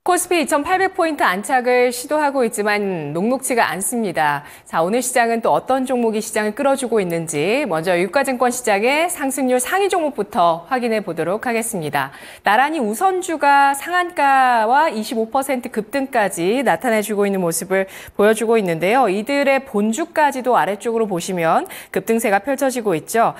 코스피 2,800포인트 안착을 시도하고 있지만 녹록지가 않습니다. 자, 오늘 시장은 또 어떤 종목이 시장을 끌어주고 있는지 먼저 유가증권 시장의 상승률 상위 종목부터 확인해 보도록 하겠습니다. 나란히 우선주가 상한가와 25% 급등까지 나타내주고 있는 모습을 보여주고 있는데요. 이들의 본주까지도 아래쪽으로 보시면 급등세가 펼쳐지고 있죠.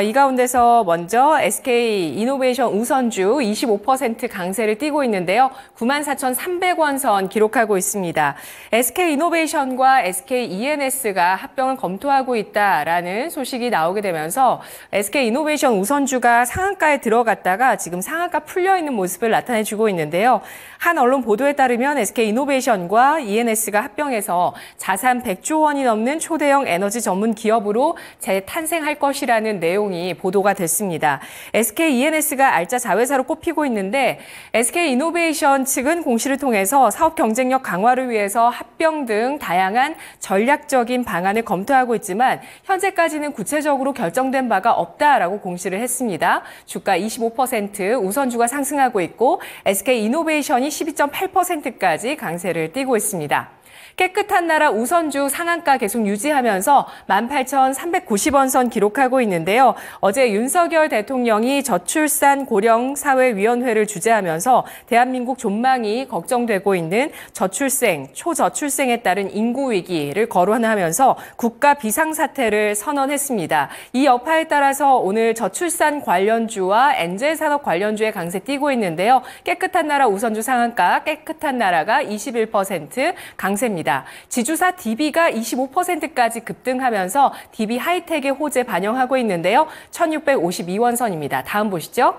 이 가운데서 먼저 SK이노베이션 우선주 25% 강세를 띠고 있는데요. 94,300원 선 기록하고 있습니다. SK이노베이션과 SKENS가 합병을 검토하고 있다라는 소식이 나오게 되면서 SK이노베이션 우선주가 상한가에 들어갔다가 지금 상한가 풀려있는 모습을 나타내주고 있는데요. 한 언론 보도에 따르면 SK이노베이션과 ENS가 합병해서 자산 100조 원이 넘는 초대형 에너지 전문 기업으로 재탄생할 것이라는 내용이 보도가 됐습니다. SKENS가 알짜 자회사로 꼽히고 있는데 SK이노베이션 측은 공시를 통해서 사업 경쟁력 강화를 위해서 합병 등 다양한 전략적인 방안을 검토하고 있지만 현재까지는 구체적으로 결정된 바가 없다라고 공시를 했습니다. 주가 25% 우선주가 상승하고 있고 SK이노베이션이 12.8%까지 강세를 띠고 있습니다. 깨끗한 나라 우선주 상한가 계속 유지하면서 18,390원 선 기록하고 있는데요. 어제 윤석열 대통령이 저출산 고령 사회위원회를 주재하면서 대한민국 존망이 걱정되고 있는 저출생, 초저출생에 따른 인구 위기를 거론하면서 국가 비상사태를 선언했습니다. 이 여파에 따라서 오늘 저출산 관련주와 엔젤 산업 관련주의 강세 띄고 있는데요. 깨끗한 나라 우선주 상한가, 깨끗한 나라가 21% 강세입니다. 지주사 DB가 25%까지 급등하면서 DB 하이텍의 호재 반영하고 있는데요. 1,652원 선입니다. 다음 보시죠.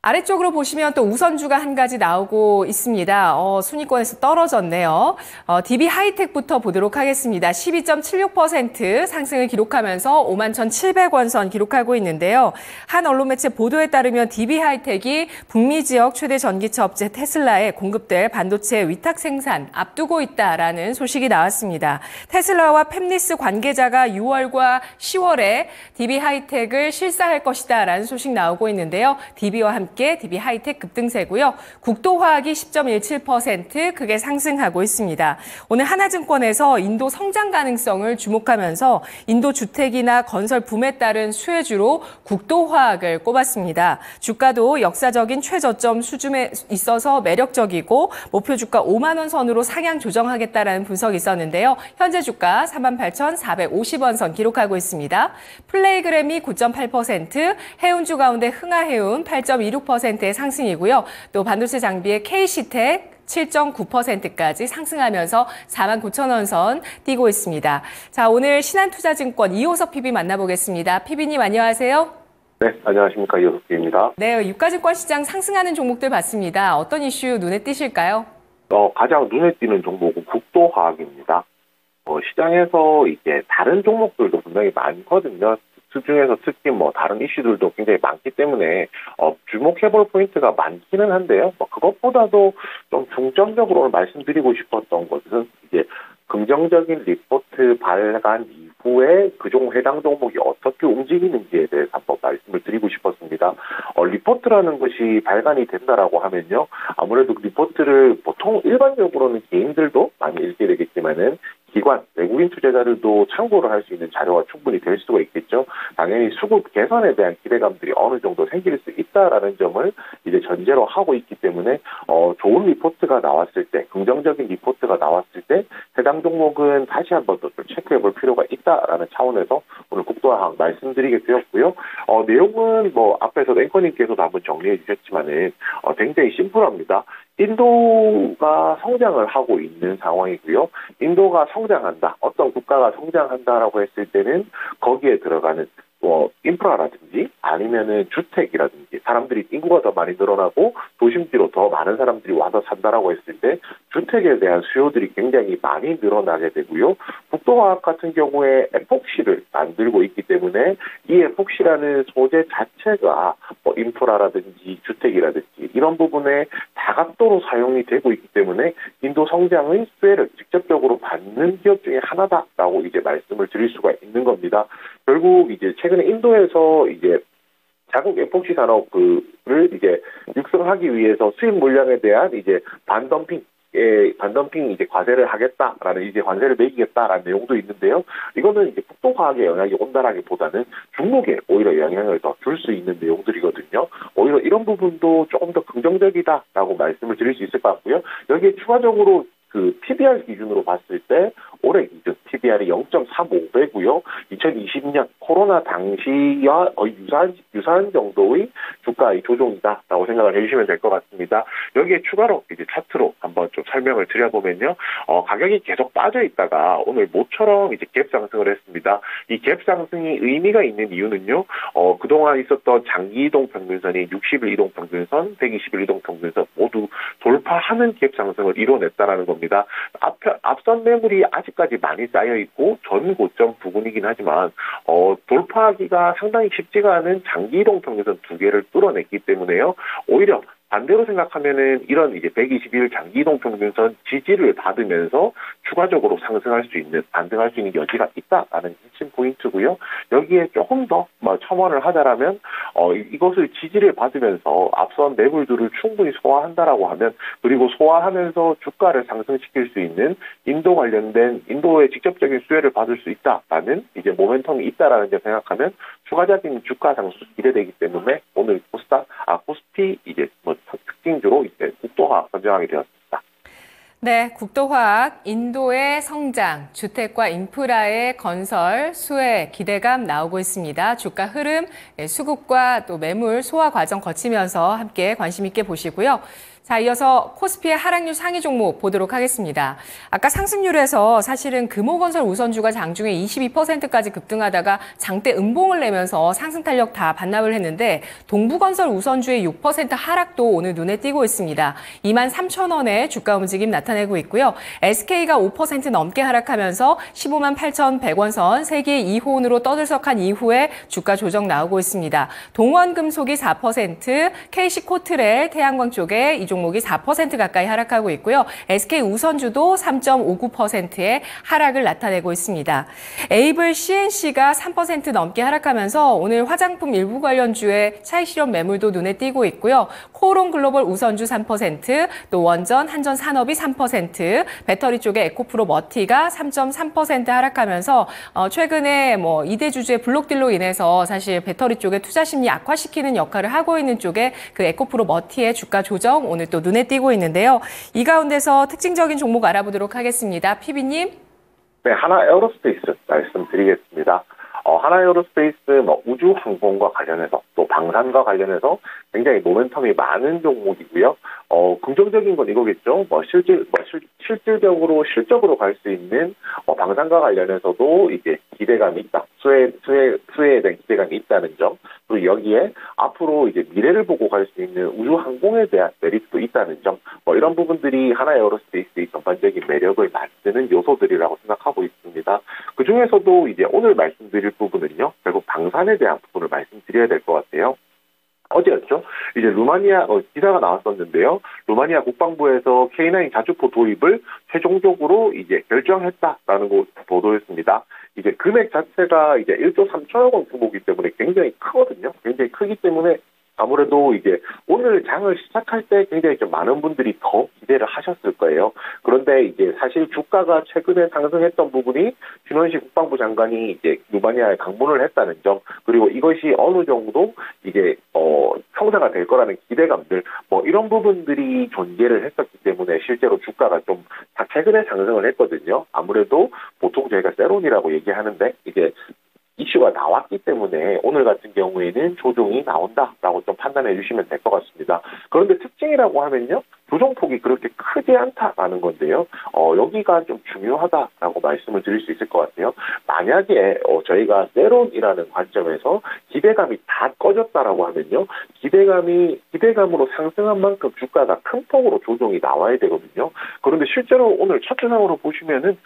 아래쪽으로 보시면 또 우선주가 한 가지 나오고 있습니다. 순위권에서 떨어졌네요. DB 하이텍부터 보도록 하겠습니다. 12.76% 상승을 기록하면서 51,700원 선 기록하고 있는데요. 한 언론 매체 보도에 따르면 DB 하이텍이 북미 지역 최대 전기차 업체 테슬라에 공급될 반도체 위탁 생산 앞두고 있다라는 소식이 나왔습니다. 테슬라와 팹리스 관계자가 6월과 10월에 DB 하이텍을 실사할 것이다라는 소식 나오고 있는데요. DB와 함께 DB 하이텍 급등세고요. 국도화학이 10.17% 크게 상승하고 있습니다. 오늘 하나증권에서 인도 성장 가능성을 주목하면서 인도 주택이나 건설 붐에 따른 수혜주로 국도화학을 꼽았습니다. 주가도 역사적인 최저점 수준에 있어서 매력적이고 목표 주가 5만 원 선으로 상향 조정하겠다라는 분석이 있었는데요. 현재 주가 38,450원 선 기록하고 있습니다. 플레이그램이 9.8%, 해운주 가운데 흥하해운 8.26%의 상승이고요. 또 반도체 장비의 KC텍 7.9%까지 상승하면서 49,000원 선 띄고 있습니다. 자, 오늘 신한투자증권 이호섭 PB 만나보겠습니다. PB님 안녕하세요. 네, 안녕하십니까. 이호섭 PB입니다. 네, 유가증권 시장 상승하는 종목들 봤습니다. 어떤 이슈 눈에 띄실까요? 가장 눈에 띄는 종목은 국도화학입니다. 시장에서 이제 다른 종목들도 분명히 많거든요. 그 중에서 특히 다른 이슈들도 굉장히 많기 때문에 주목해볼 포인트가 많기는 한데요. 그것보다도 좀 중점적으로 오늘 말씀드리고 싶었던 것은 이제 긍정적인 리포트 발간 이후에 해당 종목이 어떻게 움직이는지에 대해서 한번 말씀을 드리고 싶었습니다. 리포트라는 것이 발간이 된다라고 하면요. 아무래도 리포트를 보통 일반적으로는 개인들도 많이 읽게 되겠지만은 기관, 외국인 투자자들도 참고를 할 수 있는 자료가 충분히 될 수가 있겠죠. 당연히 수급 개선에 대한 기대감들이 어느 정도 생길 수 있다라는 점을 이제 전제로 하고 있기 때문에 좋은 리포트가 나왔을 때, 긍정적인 리포트가 나왔을 때 해당 종목은 다시 한번 더 좀 체크해 볼 필요가 있다라는 차원에서 오늘 국도화학 말씀드리게 되었고요. 내용은 앞에서 앵커님께서도 한번 정리해 주셨지만은 굉장히 심플합니다. 인도가 성장을 하고 있는 상황이고요. 인도가 성장한다. 어떤 국가가 성장한다라고 했을 때는 거기에 들어가는 인프라라든지 아니면은 주택이라든지 사람들이 인구가 더 많이 늘어나고 도심지로 더 많은 사람들이 와서 산다라고 했을 때 주택에 대한 수요들이 굉장히 많이 늘어나게 되고요. 국도화학 같은 경우에 에폭시를 만들고 있기 때문에 이 에폭시라는 소재 자체가 인프라라든지 주택이라든지 이런 부분에 다각도로 사용이 되고 있기 때문에 인도 성장의 수혜를 직접적으로 받는 기업 중에 하나다라고 이제 말씀을 드릴 수가 있는 겁니다. 결국 이제 최근에 인도에서 이제 자국 에폭시 산업을 이제 육성하기 위해서 수입 물량에 대한 이제 반덤핑 이제 과세를 하겠다라는 이제 관세를 매기겠다라는 내용도 있는데요. 이거는 이제 국토화학에 영향이 온다라기보다는 중국에 오히려 영향을 더 줄 수 있는 내용들이거든요. 오히려 이런 부분도 조금 더 긍정적이다라고 말씀을 드릴 수 있을 것 같고요. 여기에 추가적으로 그 PBR 기준으로 봤을 때 올해 기준 PBR이 0.35배고요. 2020년 코로나 당시와 거의 유사한 정도의 주가의 조정이다라고 생각을 해주시면 될 것 같습니다. 여기에 추가로 이제 차트로 한번 좀 설명을 드려보면요. 가격이 계속 빠져 있다가 오늘 모처럼 이제 갭 상승을 했습니다. 이 갭 상승이 의미가 있는 이유는요. 그동안 있었던 장기 이동 평균선이 60일 이동 평균선, 120일 이동 평균선 모두 돌파하는 갭 상승을 이뤄냈다라는 겁니다. 앞선 매물이 아직까지 많이 쌓여 있고 전 고점 부근이긴 하지만 돌파하기가 상당히 쉽지가 않은 장기 이동 평균선 두 개를 뚫어냈기 때문에요. 오히려 반대로 생각하면은 이런 이제 120일 장기 이동 평균선 지지를 받으면서 추가적으로 상승할 수 있는, 반등할 수 있는 여지가 있다라는 핵심 포인트고요. 여기에 조금 더 첨언을 하자라면 이것을 지지를 받으면서 앞선 매물들을 충분히 소화한다라고 하면, 그리고 소화하면서 주가를 상승시킬 수 있는 인도 관련된 인도의 직접적인 수혜를 받을 수 있다라는 이제 모멘텀이 있다라는 점 생각하면 추가적인 주가 상승 기대되기 때문에 오늘 코스피 이제 특징주로 이제 국토화학 선정하게 되었습니다. 네, 국토화학, 인도의 성장, 주택과 인프라의 건설, 수혜, 기대감 나오고 있습니다. 주가 흐름, 수급과 또 매물 소화 과정 거치면서 함께 관심 있게 보시고요. 자, 이어서 코스피의 하락률 상위 종목 보도록 하겠습니다. 아까 상승률에서 사실은 금호건설 우선주가 장중에 22%까지 급등하다가 장대 음봉을 내면서 상승 탄력 다 반납을 했는데 동부건설 우선주의 6% 하락도 오늘 눈에 띄고 있습니다. 23,000원의 주가 움직임 나타내고 있고요. SK가 5% 넘게 하락하면서 158,100원 선 세계 2호선으로 떠들썩한 이후에 주가 조정 나오고 있습니다. 동원금속이 4%, KC코트렐 태양광 쪽에 이 종목이 4% 가까이 하락하고 있고요. SK 우선주도 3.59%의 하락을 나타내고 있습니다. 에이블 CNC가 3% 넘게 하락하면서 오늘 화장품 일부 관련주의 차익 실현 매물도 눈에 띄고 있고요. 코오롱 글로벌 우선주 3%, 또 원전, 한전 산업이 3%, 배터리 쪽에 에코프로 머티가 3.3% 하락하면서 최근에 이대 주주의 블록딜로 인해서 사실 배터리 쪽에 투자 심리 악화시키는 역할을 하고 있는 쪽에 그 에코프로 머티의 주가 조정 오늘 또 눈에 띄고 있는데요. 이 가운데서 특징적인 종목 알아보도록 하겠습니다. 피비님. 네, 하나에어로스페이스 말씀드리겠습니다. 하나에어로스페이스 우주항공과 관련해서 또 방산과 관련해서 굉장히 모멘텀이 많은 종목이고요. 긍정적인 건 이거겠죠. 실적으로 갈 수 있는 방산과 관련해서도 이제 기대감이 있다. 수혜에 대한 기대감이 있다는 점. 그리고 여기에 앞으로 이제 미래를 보고 갈 수 있는 우주항공에 대한 메리트도 있다는 점. 이런 부분들이 하나에어로스페이스의 전반적인 매력을 만드는 요소들이라고 생각하고 있습니다. 그 중에서도 이제 오늘 말씀드릴 부분은요, 결국 방산에 대한 부분을 말씀드려야 될 것 같아요. 어제였죠. 이제 루마니아 기사가 나왔었는데요. 루마니아 국방부에서 K9 자주포 도입을 최종적으로 이제 결정했다라는 거 보도했습니다. 이제 금액 자체가 이제 1조 3천억 원 규모이기 때문에 굉장히 크거든요. 굉장히 크기 때문에 아무래도 이제 오늘 장을 시작할 때 굉장히 좀 많은 분들이 더 기대를 하셨을 거예요. 그런데 이제 사실 주가가 최근에 상승했던 부분이 신원식 국방부 장관이 이제 루마니아에 방문을 했다는 점, 그리고 이것이 어느 정도 이제 성사가 될 거라는 기대감들, 이런 부분들이 존재를 했었기 때문에 실제로 주가가 좀 최근에 상승을 했거든요. 아무래도 보통 저희가 세론이라고 얘기하는데 이제 이슈가 나왔기 때문에 오늘 같은 경우에는 조정이 나온다라고 좀 판단해 주시면 될 것 같습니다. 그런데 특징이라고 하면요, 조정폭이 그렇게 크지 않다라는 건데요. 여기가 좀 중요하다라고 말씀을 드릴 수 있을 것 같아요. 만약에 저희가 세론이라는 관점에서 기대감이 다 꺼졌다라고 하면요, 기대감으로 상승한 만큼 주가가 큰 폭으로 조정이 나와야 되거든요. 그런데 실제로 오늘 차트상으로 보시면은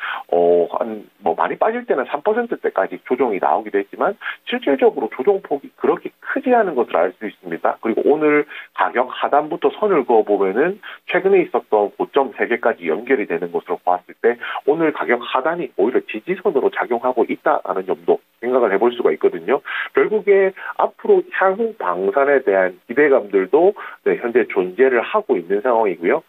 많이 빠질 때는 3%대까지 조정이 나오기도 했지만 실질적으로 조정폭이 그렇게 크지 않은 것을 알 수 있습니다. 그리고 오늘 가격 하단부터 선을 그어 보면은 최근에 있었던 고점 3개까지 연결이 되는 것으로 보았을 때 오늘 가격 하단이 오히려 지지선으로 작용하고 하고 있다라는 점도 생각을 해볼 수가 있거든요. 결국에 앞으로 향후 방산에 대한 기대감들도 현재 존재를 하고 있는 상황이고요.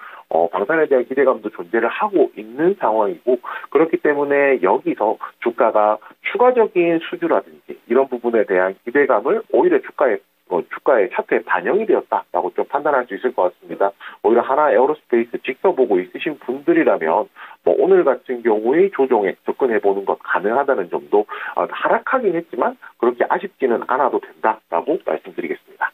방산에 대한 기대감도 존재를 하고 있는 상황이고, 그렇기 때문에 여기서 주가가 추가적인 수주라든지 이런 부분에 대한 기대감을 오히려 주가의 차트에 반영이 되었다라고 좀 판단할 수 있을 것 같습니다. 오히려 하나 에어로스페이스 지켜보고 있으신 분들이라면 오늘 같은 경우의 조정에 접근해보는 것 가능하다는 점도 하락하긴 했지만 그렇게 아쉽지는 않아도 된다라고 말씀드리겠습니다.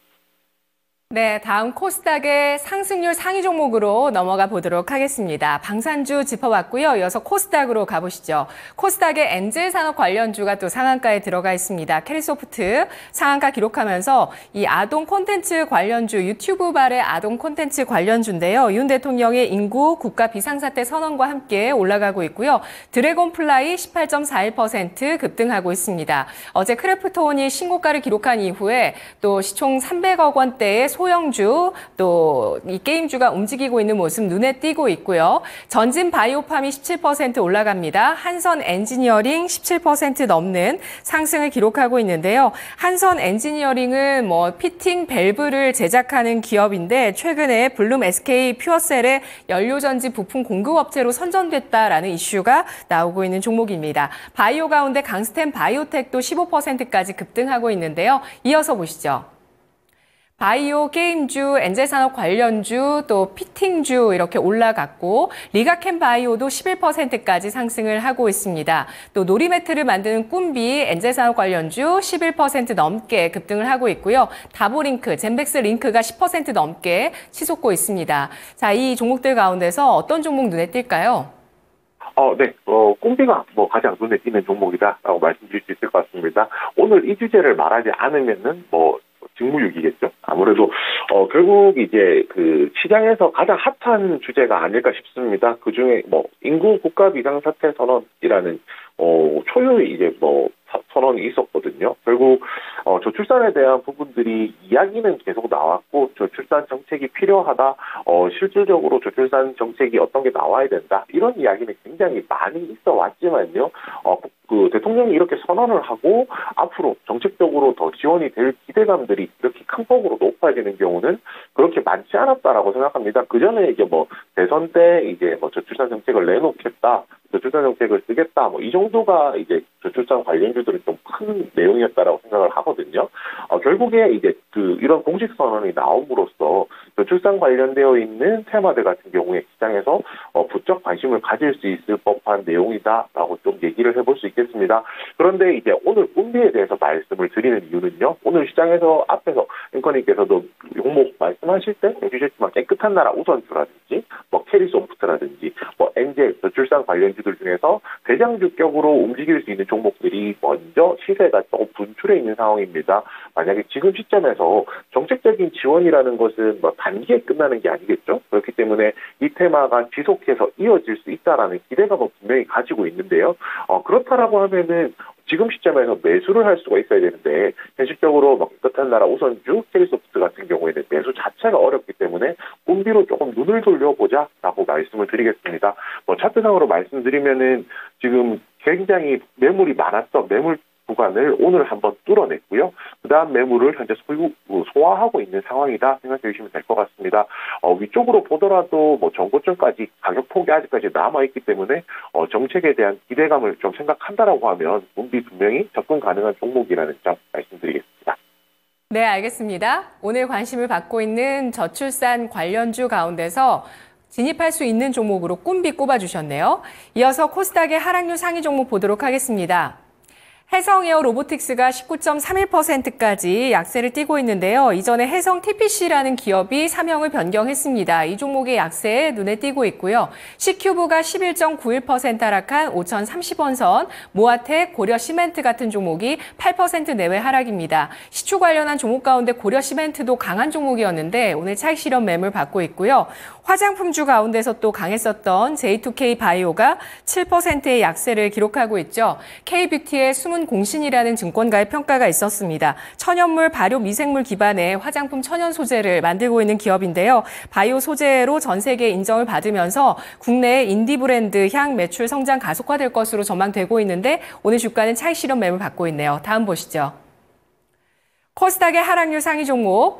네, 다음 코스닥의 상승률 상위 종목으로 넘어가 보도록 하겠습니다. 방산주 짚어봤고요. 이어서 코스닥으로 가보시죠. 코스닥의 엔젤산업 관련주가 또 상한가에 들어가 있습니다. 캐리소프트 상한가 기록하면서 이 아동 콘텐츠 관련주, 유튜브발의 아동 콘텐츠 관련주인데요. 윤 대통령의 인구 국가 비상사태 선언과 함께 올라가고 있고요. 드래곤플라이 18.41% 급등하고 있습니다. 어제 크래프톤이 신고가를 기록한 이후에 또 시총 300억 원대의 소형주, 또 이 게임주가 움직이고 있는 모습 눈에 띄고 있고요. 전진 바이오팜이 17% 올라갑니다. 한선 엔지니어링 17% 넘는 상승을 기록하고 있는데요. 한선 엔지니어링은 피팅 밸브를 제작하는 기업인데 최근에 블룸 SK 퓨어셀의 연료전지 부품 공급업체로 선정됐다라는 이슈가 나오고 있는 종목입니다. 바이오 가운데 강스텐 바이오텍도 15%까지 급등하고 있는데요. 이어서 보시죠. 바이오, 게임주, 엔젤산업 관련주, 또 피팅주 이렇게 올라갔고 리가켄 바이오도 11%까지 상승을 하고 있습니다. 또 놀이매트를 만드는 꿈비, 엔젤산업 관련주 11% 넘게 급등을 하고 있고요. 다보링크, 젠백스 링크가 10% 넘게 치솟고 있습니다. 자, 이 종목들 가운데서 어떤 종목 눈에 띌까요? 네. 꿈비가 가장 눈에 띄는 종목이다라고 말씀드릴 수 있을 것 같습니다. 오늘 이 주제를 말하지 않으면은 직무유기겠죠. 아무래도 결국 이제 그 시장에서 가장 핫한 주제가 아닐까 싶습니다. 그 중에 인구 국가 비상사태 선언이라는 초유의 이제 선언이 있었거든요. 결국 저출산에 대한 부분들이 이야기는 계속 나왔고 저출산 정책이 필요하다. 실질적으로 저출산 정책이 어떤 게 나와야 된다. 이런 이야기는 굉장히 많이 있어 왔지만요. 그 대통령이 이렇게 선언을 하고 앞으로 정책적으로 더 지원이 될 기대감들이 이렇게 큰 폭으로 높아지는 경우는 그렇게 많지 않았다라고 생각합니다. 그 전에 이제 대선 때 이제 저출산 정책을 내놓겠다, 저출산 정책을 쓰겠다, 이 정도가 이제 저출산 관련주들은 좀 큰 내용이었다라고 생각을 하거든요. 결국에 이제 이런 공식 선언이 나옴으로써 저출산 관련되어 있는 테마들 같은 경우에 시장에서 부쩍 관심을 가질 수 있을 법한 내용이다라고 좀 얘기를 해볼 수 있겠습니다. 그런데 이제 오늘 꿈비에 대해서 말씀을 드리는 이유는요. 오늘 시장에서 앞에서 앵커님께서도 종목 말씀하실 때 해주셨지만 깨끗한 나라 우선주라든지 캐리소프트라든지 엔젤 저출산 관련주들 중에서 대장주격으로 움직일 수 있는 종목들이 먼저 시세가 조금 분출해 있는 상황입니다. 만약에 지금 시점에서 정책적인 지원이라는 것은 단기에 끝나는 게 아니겠죠. 그렇기 때문에 이 테마가 지속해서 이어질 수 있다라는 기대감을 분명히 가지고 있는데요. 그렇다라고 하면은 지금 시점에서 매수를 할 수가 있어야 되는데 현실적으로 깨끗한 나라 우선주 캐리소프트 같은 경우에는 매수 자체가 어렵기 때문에 꿈비로 조금 눈을 돌려보자라고 말씀을 드리겠습니다. 차트상으로 말씀드리면은 지금 굉장히 매물이 많았던 매물 구간을 오늘 한번 뚫어냈고요. 그다음 매물을 현재 소화하고 있는 상황이다 생각해 주시면 될 것 같습니다. 위쪽으로 보더라도 전고점까지 가격폭이 아직까지 남아있기 때문에 정책에 대한 기대감을 좀 생각한다라고 하면 꿈비 분명히 접근 가능한 종목이라는 점 말씀드리겠습니다. 네, 알겠습니다. 오늘 관심을 받고 있는 저출산 관련주 가운데서 진입할 수 있는 종목으로 꿈비 꼽아주셨네요. 이어서 코스닥의 하락률 상위 종목 보도록 하겠습니다. 해성에어 로보틱스가 19.31%까지 약세를 띠고 있는데요. 이전에 해성 TPC라는 기업이 사명을 변경했습니다. 이 종목의 약세에 눈에 띄고 있고요. C큐브가 11.91% 하락한 5,030원 선, 모아텍, 고려시멘트 같은 종목이 8% 내외 하락입니다. 시추 관련한 종목 가운데 고려시멘트도 강한 종목이었는데 오늘 차익 실현 매물 받고 있고요. 화장품주 가운데서 또 강했었던 J2K 바이오가 7%의 약세를 기록하고 있죠. K뷰티의 해운공신이라는 증권가의 평가가 있었습니다. 천연물, 발효, 미생물 기반의 화장품 천연 소재를 만들고 있는 기업인데요. 바이오 소재로 전 세계 인정을 받으면서 국내의 인디 브랜드 향 매출 성장 가속화될 것으로 전망되고 있는데 오늘 주가는 차익 실현 매물 받고 있네요. 다음 보시죠. 코스닥의 하락률 상위 종목.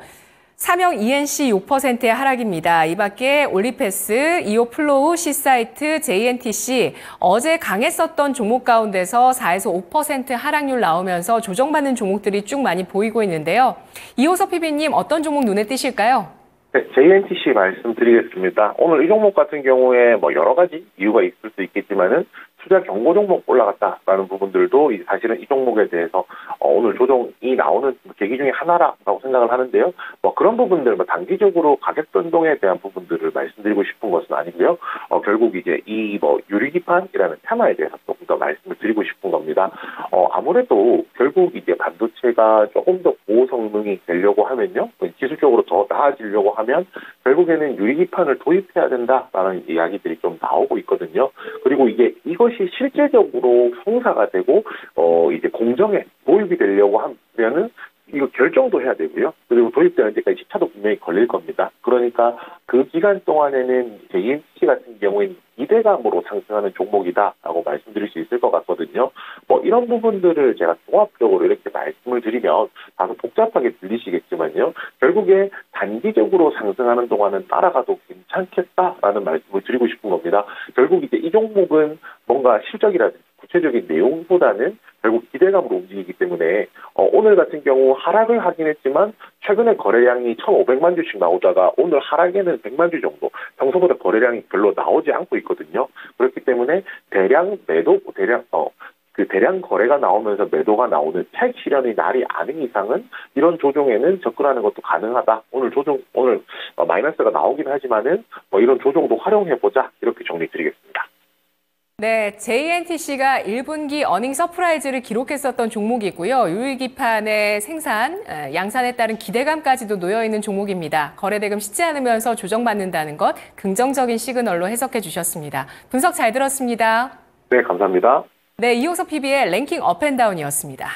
삼형 ENC 6%의 하락입니다. 이 밖에 올리패스, 이오플로우, C사이트, JNTC 어제 강했었던 종목 가운데서 4에서 5% 하락률 나오면서 조정받는 종목들이 쭉 많이 보이고 있는데요. 이호섭 PB님 어떤 종목 눈에 띄실까요? 네, JNTC 말씀드리겠습니다. 오늘 이 종목 같은 경우에 여러 가지 이유가 있을 수 있겠지만은 투자 경고 종목 올라갔다라는 부분들도 사실은 이 종목에 대해서 오늘 조정이 나오는 계기 중에 하나라고 생각을 하는데요. 그런 부분들, 단기적으로 가격 변동에 대한 부분들을 말씀드리고 싶은 것은 아니고요. 결국 이제 이 유리기판이라는 테마에 대해서 조금 더 말씀을 드리고 싶은 겁니다. 아무래도 결국 이제 반도체가 조금 더 고성능이 되려고 하면요. 기술적으로 더 나아지려고 하면 결국에는 유리기판을 도입해야 된다라는 이야기들이 좀 나오고 있거든요. 그리고 이것이 실제적으로 성사가 되고 이제 공정에 도입이 되려고 하면은 이거 결정도 해야 되고요. 그리고 도입되는 데까지 시차도 분명히 걸릴 겁니다. 그러니까 그 기간 동안에는 JNTC 같은 경우에는 기대감으로 상승하는 종목이다라고 말씀드릴 수 있을 것 같거든요. 이런 부분들을 제가 종합적으로 이렇게 말씀을 드리면 다소 복잡하게 들리시겠지만요. 결국에 단기적으로 상승하는 동안은 따라가도 괜찮겠다라는 말씀을 드리고 싶은 겁니다. 결국 이제 이 종목은 뭔가 실적이라든지 구체적인 내용보다는 결국 기대감으로 움직이기 때문에 오늘 같은 경우 하락을 하긴 했지만 최근에 거래량이 1,500만 주씩 나오다가 오늘 하락에는 100만 주 정도, 평소보다 거래량이 별로 나오지 않고 있거든요. 그렇기 때문에 대량 거래가 나오면서 매도가 나오는 차익 실현의 날이 아닌 이상은 이런 조정에는 접근하는 것도 가능하다. 오늘 마이너스가 나오긴 하지만은 이런 조정도 활용해보자. 이렇게 정리 드리겠습니다. 네, JNTC가 1분기 어닝 서프라이즈를 기록했었던 종목이고요. 유리기판의 생산, 양산에 따른 기대감까지도 놓여있는 종목입니다. 거래대금 씻지 않으면서 조정받는다는 것 긍정적인 시그널로 해석해 주셨습니다. 분석 잘 들었습니다. 네, 감사합니다. 네, 이호섭 PB의 랭킹 업앤다운이었습니다.